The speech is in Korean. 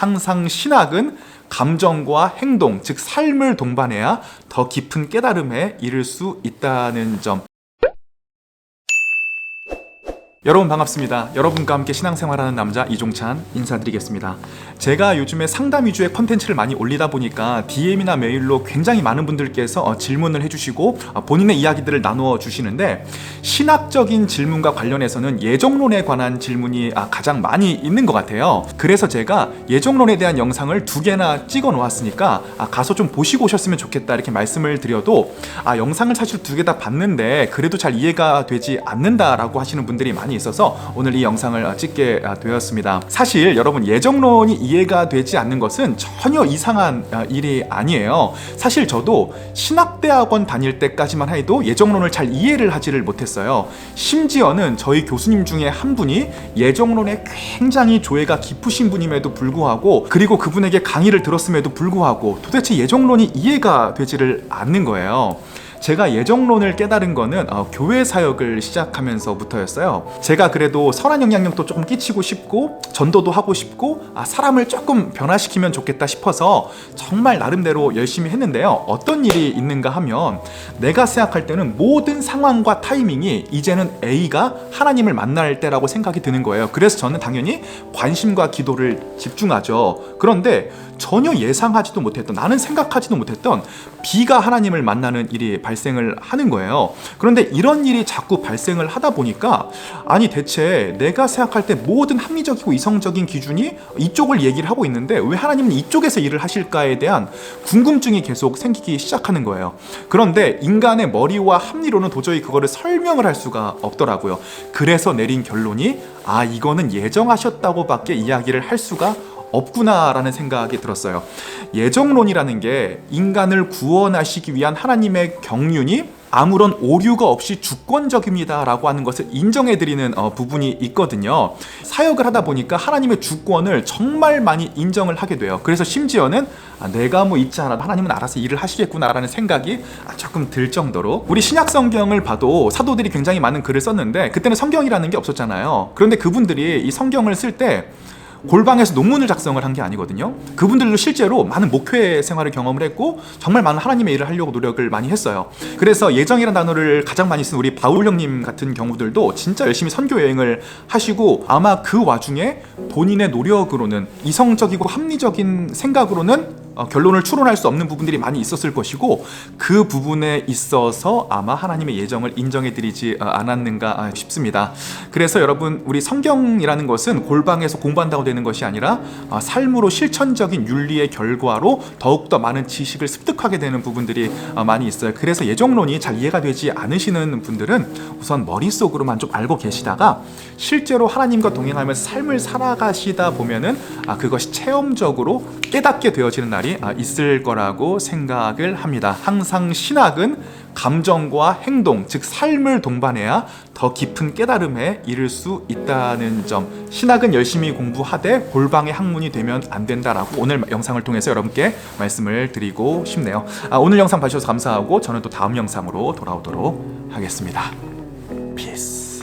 항상 신학은 감정과 행동, 즉 삶을 동반해야 더 깊은 깨달음에 이를 수 있다는 점. 여러분 반갑습니다. 여러분과 함께 신앙생활하는 남자 이종찬 인사드리겠습니다. 제가 요즘에 상담 위주의 컨텐츠를 많이 올리다 보니까 DM이나 메일로 굉장히 많은 분들께서 질문을 해주시고 본인의 이야기들을 나누어 주시는데, 신학적인 질문과 관련해서는 예정론에 관한 질문이 가장 많이 있는 것 같아요. 그래서 제가 예정론에 대한 영상을 2개나 찍어 놓았으니까 가서 좀 보시고 오셨으면 좋겠다 이렇게 말씀을 드려도, 영상을 사실 2개 다 봤는데 그래도 잘 이해가 되지 않는다라고 하시는 분들이 많이 있어서 오늘 이 영상을 찍게 되었습니다. 사실 여러분, 예정론이 이해가 되지 않는 것은 전혀 이상한 일이 아니에요. 사실 저도 신학대학원 다닐 때까지만 해도 예정론을 잘 이해를 하지를 못했어요. 심지어는 저희 교수님 중에 한 분이 예정론에 굉장히 조예가 깊으신 분임에도 불구하고, 그리고 그분에게 강의를 들었음에도 불구하고 도대체 예정론이 이해가 되지를 않는 거예요. 제가 예정론을 깨달은 거는 교회 사역을 시작하면서부터였어요. 제가 그래도 선한 영향력도 조금 끼치고 싶고 전도도 하고 싶고 사람을 조금 변화시키면 좋겠다 싶어서 정말 나름대로 열심히 했는데요. 어떤 일이 있는가 하면, 내가 생각할 때는 모든 상황과 타이밍이 이제는 A가 하나님을 만날 때라고 생각이 드는 거예요. 그래서 저는 당연히 관심과 기도를 집중하죠. 그런데 전혀 예상하지도 못했던, 나는 생각하지도 못했던 B가 하나님을 만나는 일이 발생을 하는 거예요. 그런데 이런 일이 자꾸 발생을 하다 보니까, 아니 대체 내가 생각할 때 모든 합리적이고 이성적인 기준이 이쪽을 얘기를 하고 있는데 왜 하나님은 이쪽에서 일을 하실까에 대한 궁금증이 계속 생기기 시작하는 거예요. 그런데 인간의 머리와 합리로는 도저히 그거를 설명을 할 수가 없더라고요. 그래서 내린 결론이 이거는 예정하셨다고밖에 이야기를 할 수가 없구나라는 생각이 들었어요. 예정론이라는 게 인간을 구원하시기 위한 하나님의 경륜이 아무런 오류가 없이 주권적입니다라고 하는 것을 인정해드리는 부분이 있거든요. 사역을 하다 보니까 하나님의 주권을 정말 많이 인정을 하게 돼요. 그래서 심지어는 내가 뭐 있지 않아도 하나님은 알아서 일을 하시겠구나라는 생각이 조금 들 정도로, 우리 신약 성경을 봐도 사도들이 굉장히 많은 글을 썼는데 그때는 성경이라는 게 없었잖아요. 그런데 그분들이 이 성경을 쓸 때 골방에서 논문을 작성을 한 게 아니거든요. 그분들도 실제로 많은 목회 생활을 경험을 했고 정말 많은 하나님의 일을 하려고 노력을 많이 했어요. 그래서 예정이라는 단어를 가장 많이 쓴 우리 바울 형님 같은 경우들도 진짜 열심히 선교 여행을 하시고, 아마 그 와중에 본인의 노력으로는, 이성적이고 합리적인 생각으로는 결론을 추론할 수 없는 부분들이 많이 있었을 것이고, 그 부분에 있어서 아마 하나님의 예정을 인정해드리지 않았는가 싶습니다. 그래서 여러분, 우리 성경이라는 것은 골방에서 공부한다고 되는 것이 아니라 삶으로 실천적인 윤리의 결과로 더욱더 많은 지식을 습득하게 되는 부분들이 많이 있어요. 그래서 예정론이 잘 이해가 되지 않으시는 분들은 우선 머릿속으로만 좀 알고 계시다가 실제로 하나님과 동행하면서 삶을 살아가시다 보면은 그것이 체험적으로 깨닫게 되어지는 날이 있을 거라고 생각을 합니다. 항상 신학은 감정과 행동, 즉 삶을 동반해야 더 깊은 깨달음에 이를 수 있다는 점. 신학은 열심히 공부하되 골방의 학문이 되면 안 된다라고 오늘 영상을 통해서 여러분께 말씀을 드리고 싶네요. 오늘 영상 봐주셔서 감사하고 저는 또 다음 영상으로 돌아오도록 하겠습니다. 피스.